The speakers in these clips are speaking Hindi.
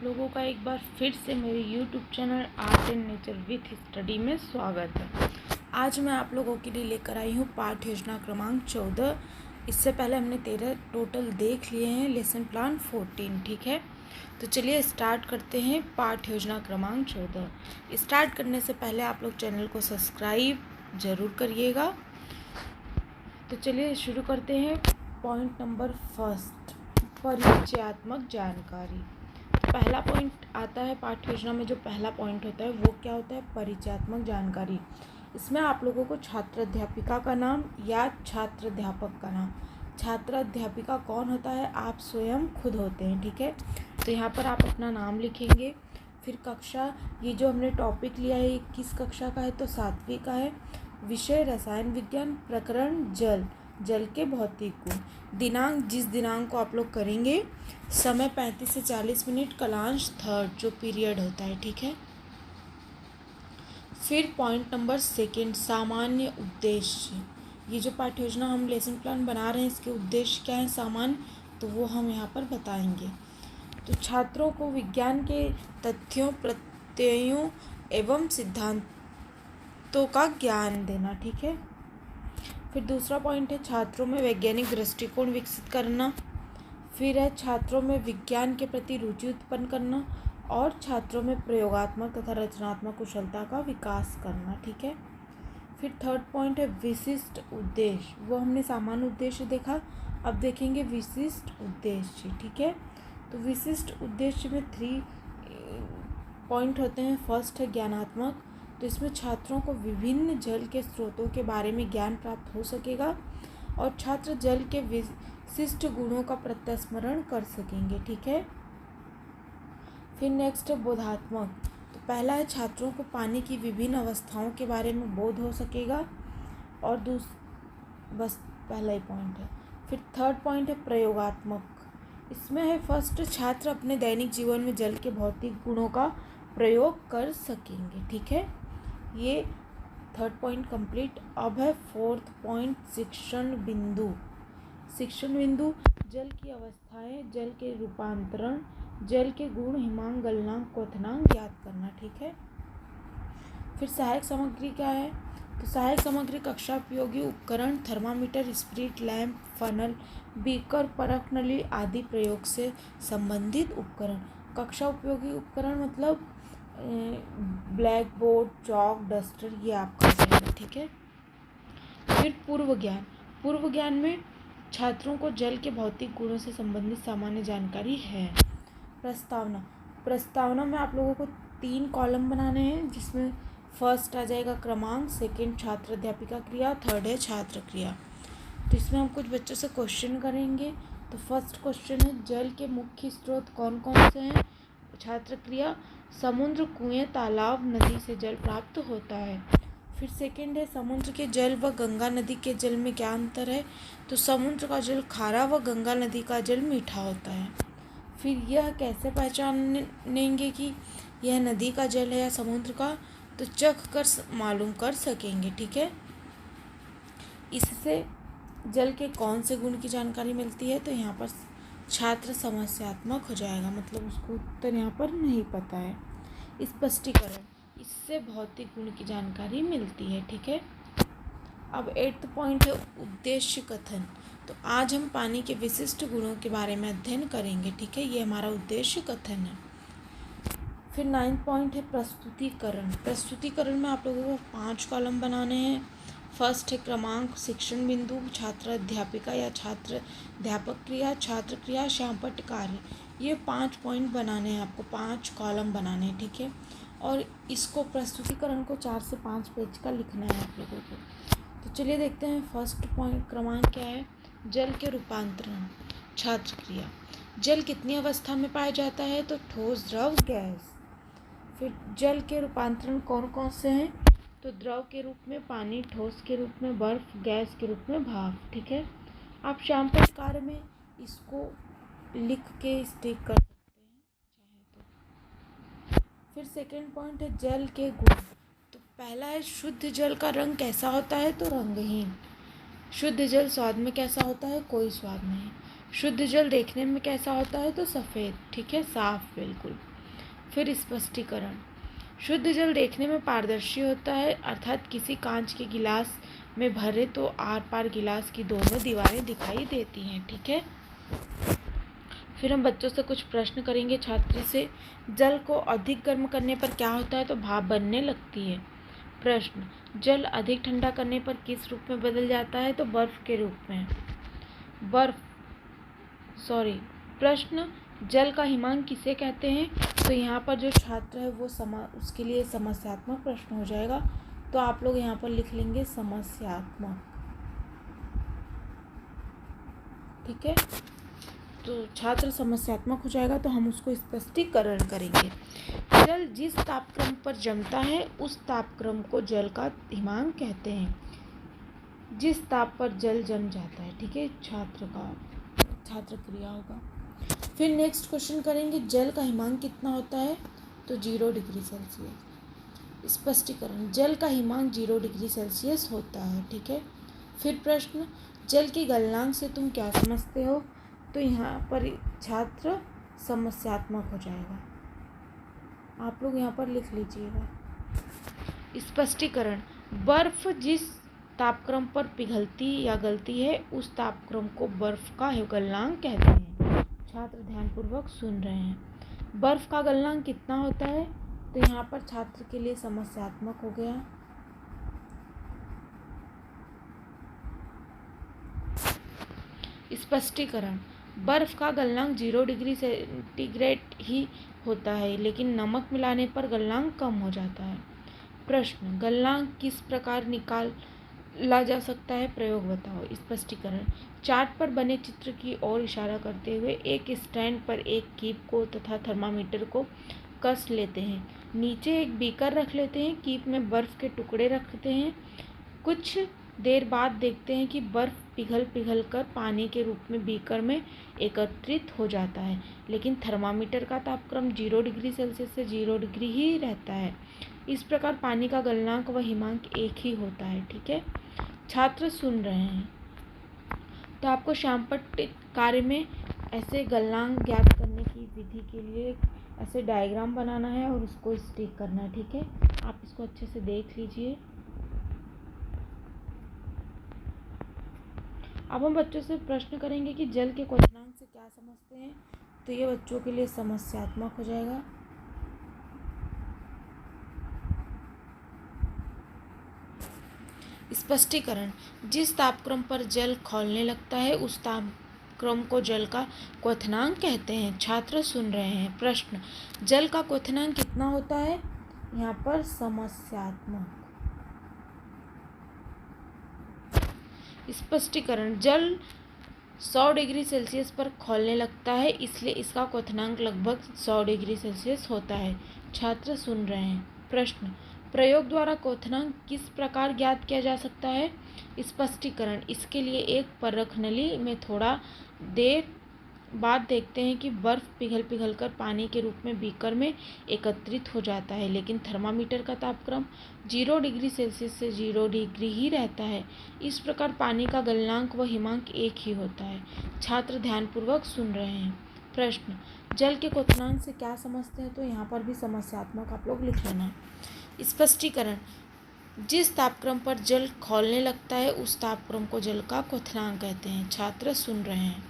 आप लोगों का एक बार फिर से मेरे YouTube channel art and nature with study में स्वागत है। आज मैं आप लोगों के लिए लेकर आई हूँ पाठ योजना क्रमांक 14। इससे पहले हमने 13 टोटल देख लिए हैं, लेसन प्लान 14। ठीक है, तो चलिए स्टार्ट करते हैं पाठ योजना क्रमांक 14। स्टार्ट करने से पहले आप लोग चैनल को सब्सक्राइब ज़रूर करिएगा। तो चलिए शुरू करते हैं। पॉइंट नंबर फर्स्ट, परिचयात्मक जानकारी। पहला पॉइंट आता है पाठ्य योजना में, जो पहला पॉइंट होता है वो क्या होता है? परिचयात्मक जानकारी। इसमें आप लोगों को छात्र अध्यापिका का नाम या छात्र अध्यापक का नाम। छात्र अध्यापिका कौन होता है? आप स्वयं खुद होते हैं। ठीक है, तो यहाँ पर आप अपना नाम लिखेंगे। फिर कक्षा, ये जो हमने टॉपिक लिया है किस कक्षा का है? तो 7वीं का है। विषय रसायन विज्ञान, प्रकरण जल, जल के भौतिक गुण। दिनांक, जिस दिनांक को आप लोग करेंगे। समय 35 से 40 मिनट, कलांश 3rd जो पीरियड होता है। ठीक है, फिर पॉइंट नंबर 2, सामान्य उद्देश्य। ये जो पाठ्य योजना हम लेसन प्लान बना रहे हैं, इसके उद्देश्य क्या है सामान्य, तो वो हम यहाँ पर बताएंगे। तो छात्रों को विज्ञान के तथ्यों, प्रत्ययों एवं सिद्धांतों का ज्ञान देना। ठीक है, फिर दूसरा पॉइंट है छात्रों में वैज्ञानिक दृष्टिकोण विकसित करना। फिर है छात्रों में विज्ञान के प्रति रुचि उत्पन्न करना और छात्रों में प्रयोगात्मक तथा रचनात्मक कुशलता का विकास करना। ठीक है, फिर 3rd पॉइंट है विशिष्ट उद्देश्य। वो हमने सामान्य उद्देश्य देखा, अब देखेंगे विशिष्ट उद्देश्य। ठीक है, तो विशिष्ट उद्देश्य में 3 पॉइंट होते हैं। फर्स्ट है ज्ञानात्मक, तो इसमें छात्रों को विभिन्न जल के स्रोतों के बारे में ज्ञान प्राप्त हो सकेगा और छात्र जल के विशिष्ट गुणों का प्रत्यस्मरण कर सकेंगे। ठीक है, फिर नेक्स्ट है बोधात्मक। तो पहला है छात्रों को पानी की विभिन्न अवस्थाओं के बारे में बोध हो सकेगा और बस पहला ही पॉइंट है। फिर 3rd पॉइंट है प्रयोगात्मक। इसमें है फर्स्ट, छात्र अपने दैनिक जीवन में जल के भौतिक गुणों का प्रयोग कर सकेंगे। ठीक है, ये 3rd पॉइंट कंप्लीट। अब है 4th पॉइंट, शिक्षण बिंदु। शिक्षण बिंदु, जल की अवस्थाएं, जल के रूपांतरण, जल के गुण, हिमांक, गलनांक, क्वथनांक ज्ञात करना। ठीक है, फिर सहायक सामग्री क्या है? तो सहायक सामग्री कक्षा उपयोगी उपकरण, thermometer, spirit lamp, funnel, beaker, परख नली आदि प्रयोग से संबंधित उपकरण। कक्षा उपयोगी उपकरण मतलब ब्लैक बोर्ड, चॉक, डस्टर, ये आपका जाएगा। ठीक है, फिर पूर्व ज्ञान। पूर्व ज्ञान में छात्रों को जल के भौतिक गुणों से संबंधित सामान्य जानकारी है। प्रस्तावना। प्रस्तावना में आप लोगों को 3 कॉलम बनाने हैं, जिसमें फर्स्ट आ जाएगा क्रमांक, 2 छात्र अध्यापिका क्रिया, 3rd है छात्र क्रिया। तो इसमें हम कुछ बच्चों से क्वेश्चन करेंगे। तो फर्स्ट क्वेश्चन है जल के मुख्य स्रोत कौन कौन से हैं? छात्र क्रिया, समुद्र, कुएं, तालाब, नदी से जल प्राप्त होता है। फिर 2nd है समुद्र के जल व गंगा नदी के जल में क्या अंतर है? तो समुद्र का जल खारा व गंगा नदी का जल मीठा होता है। फिर यह कैसे पहचानेंगे कि यह नदी का जल है या समुद्र का? तो चख कर मालूम कर सकेंगे। ठीक है, इससे जल के कौन से गुण की जानकारी मिलती है? तो यहाँ पर छात्र समस्यात्मक हो जाएगा, मतलब उसको उत्तर यहाँ पर नहीं पता है। स्पष्टीकरण, इससे भौतिक गुण की जानकारी मिलती है। ठीक है, अब 8th पॉइंट है उद्देश्य कथन। तो आज हम पानी के विशिष्ट गुणों के बारे में अध्ययन करेंगे। ठीक है, ये हमारा उद्देश्य कथन है। फिर 9th पॉइंट है प्रस्तुतिकरण। प्रस्तुतिकरण में आप लोगों को 5 कॉलम बनाने हैं। फर्स्ट है क्रमांक, शिक्षण बिंदु, छात्र अध्यापिका या छात्र अध्यापक क्रिया, छात्र क्रिया, श्यामपट्ट कार्य। ये 5 पॉइंट बनाने हैं आपको, 5 कॉलम बनाने हैं। ठीक है, और इसको प्रस्तुतिकरण को 4 से 5 पेज का लिखना है आप लोगों को। तो चलिए देखते हैं फर्स्ट पॉइंट क्रमांक क्या है? जल के रूपांतरण, छात्र क्रिया। जल कितनी अवस्था में पाया जाता है? तो ठोस, द्रव, गैस। फिर जल के रूपांतरण कौन कौन से हैं? तो द्रव के रूप में पानी, ठोस के रूप में बर्फ, गैस के रूप में भाप। ठीक है, आप श्यामपट्ट कार्य में इसको लिख के स्टिक कर सकते हैं चाहे तो। फिर 2nd पॉइंट है जल के गुण। तो पहला है शुद्ध जल का रंग कैसा होता है? तो रंगहीन। शुद्ध जल स्वाद में कैसा होता है? कोई स्वाद नहीं। शुद्ध जल देखने में कैसा होता है? तो सफ़ेद। ठीक है, साफ बिल्कुल। फिर स्पष्टीकरण। शुद्ध जल देखने में पारदर्शी होता है, अर्थात किसी कांच के गिलास में भरे तो आर पार गिलास की दोनों दीवारें दिखाई देती हैं। ठीक है, फिर हम बच्चों से कुछ प्रश्न करेंगे छात्र से। जल को अधिक गर्म करने पर क्या होता है? तो भाप बनने लगती है। प्रश्न, जल अधिक ठंडा करने पर किस रूप में बदल जाता है? तो बर्फ के रूप में। प्रश्न, जल का हिमांक किसे कहते हैं? तो यहाँ पर जो छात्र है वो उसके लिए समस्यात्मक प्रश्न हो जाएगा, तो आप लोग यहाँ पर लिख लेंगे समस्यात्मक। ठीक है, तो छात्र समस्यात्मक हो जाएगा तो हम उसको स्पष्टीकरण करेंगे। जल जिस तापक्रम पर जमता है उस तापक्रम को जल का हिमांक कहते हैं, जिस ताप पर जल जम जाता है। ठीक है, छात्र क्रिया होगा। फिर नेक्स्ट क्वेश्चन करेंगे, जल का हिमांक कितना होता है? तो 0 डिग्री सेल्सियस। स्पष्टीकरण, जल का हिमांक 0 डिग्री सेल्सियस होता है। ठीक है, फिर प्रश्न, जल की गलनांक से तुम क्या समझते हो? तो यहाँ पर छात्र समस्यात्मक हो जाएगा, आप लोग यहाँ पर लिख लीजिएगा। स्पष्टीकरण, बर्फ जिस तापक्रम पर पिघलती या गलती है उस तापक्रम को बर्फ का गलनांक कहते हैं। छात्र ध्यानपूर्वक सुन रहे हैं। बर्फ का गलनांक कितना होता है? तो यहाँ पर छात्र के लिए समस्यात्मक हो गया। स्पष्टीकरण, बर्फ का गलनांक 0 डिग्री सेंटीग्रेड ही होता है, लेकिन नमक मिलाने पर गलनांक कम हो जाता है। प्रश्न, गलनांक किस प्रकार निकाला जा सकता है? प्रयोग बताओ। स्पष्टीकरण, चार्ट पर बने चित्र की ओर इशारा करते हुए एक स्टैंड पर एक कीप को तथा थर्मामीटर को कस लेते हैं। नीचे एक बीकर रख लेते हैं, कीप में बर्फ के टुकड़े रखते हैं। कुछ देर बाद देखते हैं कि बर्फ पिघल कर पानी के रूप में बीकर में एकत्रित हो जाता है, लेकिन थर्मामीटर का तापक्रम 0 डिग्री सेल्सियस से 0 डिग्री ही रहता है। इस प्रकार पानी का गलनांक व हिमांक एक ही होता है। ठीक है, छात्र सुन रहे हैं। तो आपको श्यामपट्ट कार्य में ऐसे गलनांक ज्ञात करने की विधि के लिए ऐसे डायग्राम बनाना है और उसको स्टिक करना है। ठीक है, आप इसको अच्छे से देख लीजिए। अब हम बच्चों से प्रश्न करेंगे कि जल के क्वथनांक से क्या समझते हैं? तो ये बच्चों के लिए समस्यात्मक हो जाएगा। स्पष्टीकरण, जिस तापक्रम पर जल खौलने लगता है उस तापक्रम को जल का क्वथनांक कहते हैं। छात्र सुन रहे हैं। प्रश्न, जल का क्वथनांक कितना होता है? यहाँ पर समस्यात्मक। स्पष्टीकरण, जल 100 डिग्री सेल्सियस पर खौलने लगता है, इसलिए इसका क्वथनांक लगभग 100 डिग्री सेल्सियस होता है। छात्र सुन रहे हैं। प्रश्न, प्रयोग द्वारा क्वथनांक किस प्रकार ज्ञात किया जा सकता है? स्पष्टीकरण, इसके लिए एक परख नली में थोड़ा देर बाद देखते हैं कि बर्फ पिघल कर पानी के रूप में बीकर में एकत्रित हो जाता है, लेकिन थर्मामीटर का तापक्रम 0 डिग्री सेल्सियस से 0 डिग्री ही रहता है। इस प्रकार पानी का गलनांक व हिमांक एक ही होता है। छात्र ध्यानपूर्वक सुन रहे हैं। प्रश्न, जल के क्वथनांक से क्या समझते हैं? तो यहाँ पर भी समस्यात्मक आप लोग लिख लेना। स्पष्टीकरण, जिस तापक्रम पर जल खौलने लगता है उस तापक्रम को जल का क्वथनांक कहते हैं। छात्र सुन रहे हैं।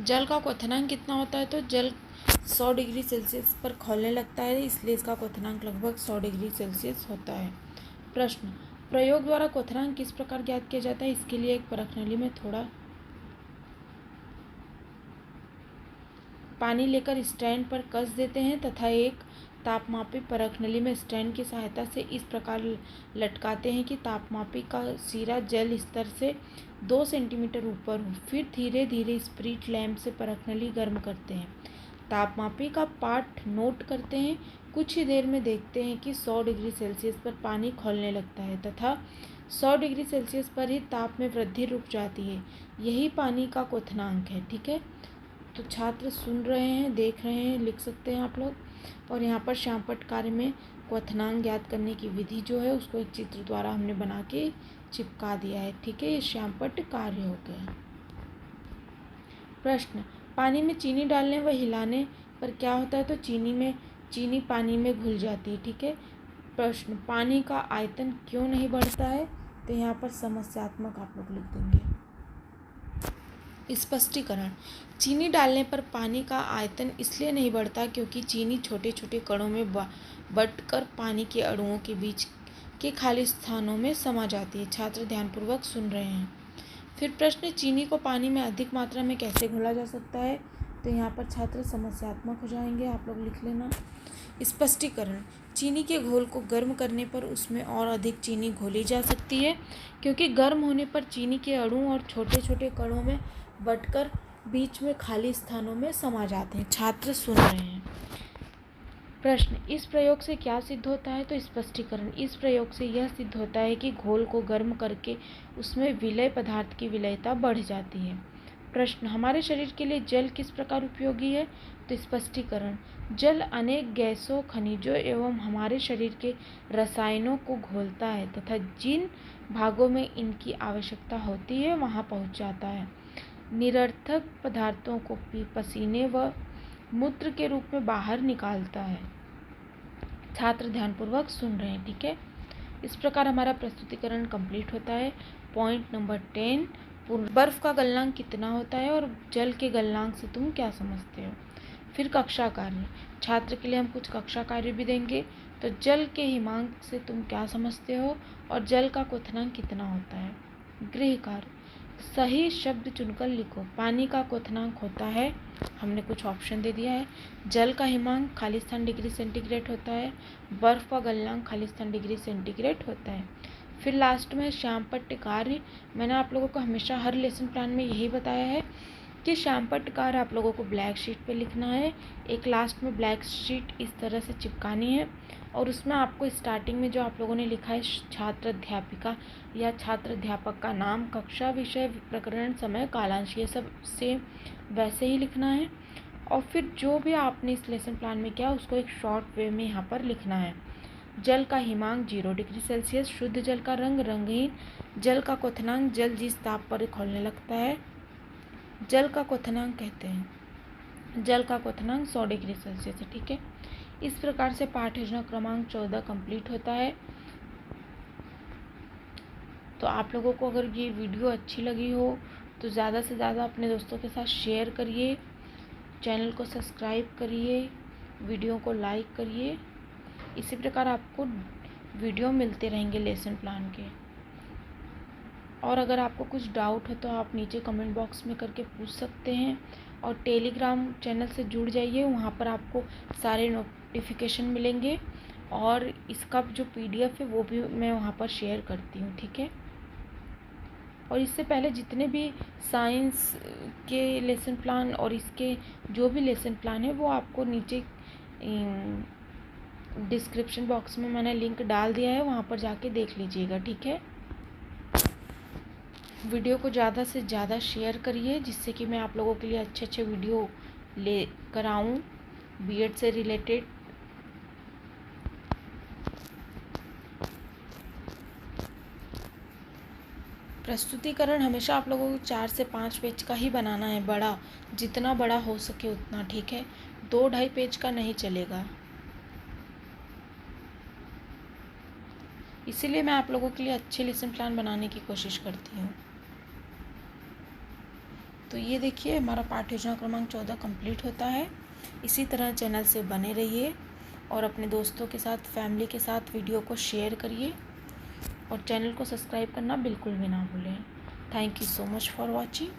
जल का क्वथनांक कितना होता है? तो जल 100 डिग्री सेल्सियस पर खौलने लगता है, इसलिए इसका क्वथनांक लगभग 100 डिग्री सेल्सियस होता है। प्रश्न, प्रयोग द्वारा क्वथनांक किस प्रकार ज्ञात किया जाता है? इसके लिए एक परख नली में थोड़ा पानी लेकर स्टैंड पर कस देते हैं तथा एक तापमापी परख नली में स्टैंड की सहायता से इस प्रकार लटकाते हैं कि तापमापी का सिरा जल स्तर से 2 सेंटीमीटर ऊपर हो। फिर धीरे धीरे स्पिरिट लैंप से परख नली गर्म करते हैं। तापमापी का पाठ नोट करते हैं। कुछ ही देर में देखते हैं कि 100 डिग्री सेल्सियस पर पानी खौलने लगता है तथा 100 डिग्री सेल्सियस पर ही ताप में वृद्धि रुक जाती है। यही पानी का क्वथनांक है। ठीक है, तो छात्र सुन रहे हैं, देख रहे हैं, लिख सकते हैं आप लोग। और यहाँ पर श्यामपट्ट कार्य में क्वथनांक ज्ञात करने की विधि जो है उसको एक चित्र द्वारा हमने बना के चिपका दिया है। ठीक है, ये श्यामपट्ट कार्य हो गया। प्रश्न, पानी में चीनी डालने व हिलाने पर क्या होता है? तो चीनी पानी में घुल जाती है। ठीक है। प्रश्न, पानी का आयतन क्यों नहीं बढ़ता है? तो यहाँ पर समस्यात्मक आप लोग लिख देंगे। स्पष्टीकरण, चीनी डालने पर पानी का आयतन इसलिए नहीं बढ़ता क्योंकि चीनी छोटे छोटे कणों में बंटकर पानी के अणुओं के बीच के खाली स्थानों में समा जाती है। छात्र ध्यानपूर्वक सुन रहे हैं। फिर प्रश्न, चीनी को पानी में अधिक मात्रा में कैसे घोला जा सकता है? तो यहाँ पर छात्र समस्यात्मक हो जाएंगे, आप लोग लिख लेना। स्पष्टीकरण, चीनी के घोल को गर्म करने पर उसमें और अधिक चीनी घोली जा सकती है क्योंकि गर्म होने पर चीनी के अणु और छोटे छोटे कणों में बंटकर बीच में खाली स्थानों में समा जाते हैं। छात्र सुन रहे हैं। प्रश्न, इस प्रयोग से क्या सिद्ध होता है? तो स्पष्टीकरण, इस प्रयोग से यह सिद्ध होता है कि घोल को गर्म करके उसमें विलय पदार्थ की विलयता बढ़ जाती है। प्रश्न, हमारे शरीर के लिए जल किस प्रकार उपयोगी है? तो स्पष्टीकरण, जल अनेक गैसों, खनिजों एवं हमारे शरीर के रसायनों को घोलता है तथा जिन भागों में इनकी आवश्यकता होती है वहां पहुंच जाता है। निरर्थक पदार्थों को पसीने व मूत्र के रूप में बाहर निकालता है। छात्र ध्यानपूर्वक सुन रहे हैं। ठीक है, इस प्रकार हमारा प्रस्तुतिकरण कंप्लीट होता है। पॉइंट नंबर 10, बर्फ का गलनांक कितना होता है और जल के गलनांक से तुम क्या समझते हो? फिर कक्षा कार्य, छात्र के लिए हम कुछ कक्षा कार्य भी देंगे। तो जल के हिमांक से तुम क्या समझते हो और जल का क्वथनांक कितना होता है? गृह कार्य, सही शब्द चुनकर लिखो। पानी का क्वथनांक होता है, हमने कुछ ऑप्शन दे दिया है। जल का हिमांक खाली स्थान डिग्री सेंटीग्रेड होता है। बर्फ का गलनांक खाली स्थान डिग्री सेंटीग्रेड होता है। फिर लास्ट में श्यामपट्ट कार्य, मैंने आप लोगों को हमेशा हर लेसन प्लान में यही बताया है कि श्यामपट्ट कार्य आप लोगों को ब्लैक शीट पे लिखना है। एक लास्ट में ब्लैक शीट इस तरह से चिपकानी है और उसमें आपको स्टार्टिंग में जो आप लोगों ने लिखा है छात्र अध्यापिका या छात्र अध्यापक का नाम, कक्षा, विषय, प्रकरण, समय, कालांश, ये सब सेम वैसे ही लिखना है। और फिर जो भी आपने इस लेसन प्लान में किया उसको एक शॉर्ट वे में यहाँ पर लिखना है। जल का हिमांक 0 डिग्री सेल्सियस, शुद्ध जल का रंग रंगहीन, जल का क्वथनांक जल जिस ताप पर खौलने लगता है जल का क्वथनांक कहते हैं। जल का क्वथनांक 100 डिग्री सेल्सियस है। ठीक है, इस प्रकार से पाठ योजना क्रमांक 14 कंप्लीट होता है। तो आप लोगों को अगर ये वीडियो अच्छी लगी हो तो ज़्यादा से ज़्यादा अपने दोस्तों के साथ शेयर करिए, चैनल को सब्सक्राइब करिए, वीडियो को लाइक करिए। इसी प्रकार आपको वीडियो मिलते रहेंगे लेसन प्लान के। और अगर आपको कुछ डाउट हो तो आप नीचे कमेंट बॉक्स में करके पूछ सकते हैं। और टेलीग्राम चैनल से जुड़ जाइए, वहाँ पर आपको सारे नोटिफिकेशन मिलेंगे और इसका जो PDF है वो भी मैं वहाँ पर शेयर करती हूँ। ठीक है, और इससे पहले जितने भी साइंस के लेसन प्लान और इसके जो भी लेसन प्लान है वो आपको नीचे डिस्क्रिप्शन बॉक्स में मैंने लिंक डाल दिया है, वहाँ पर जाके देख लीजिएगा। ठीक है, वीडियो को ज़्यादा से ज़्यादा शेयर करिए जिससे कि मैं आप लोगों के लिए अच्छे अच्छे वीडियो ले कर आऊँ B.Ed से रिलेटेड। प्रस्तुतिकरण हमेशा आप लोगों को 4 से 5 पेज का ही बनाना है, बड़ा, जितना बड़ा हो सके उतना। ठीक है, 2-2.5 पेज का नहीं चलेगा। इसीलिए मैं आप लोगों के लिए अच्छे लेसन प्लान बनाने की कोशिश करती हूँ। तो ये देखिए हमारा पाठ योजना क्रमांक 14 कंप्लीट होता है। इसी तरह चैनल से बने रहिए और अपने दोस्तों के साथ, फैमिली के साथ वीडियो को शेयर करिए और चैनल को सब्सक्राइब करना बिल्कुल भी ना भूलें। Thank you so much for watching.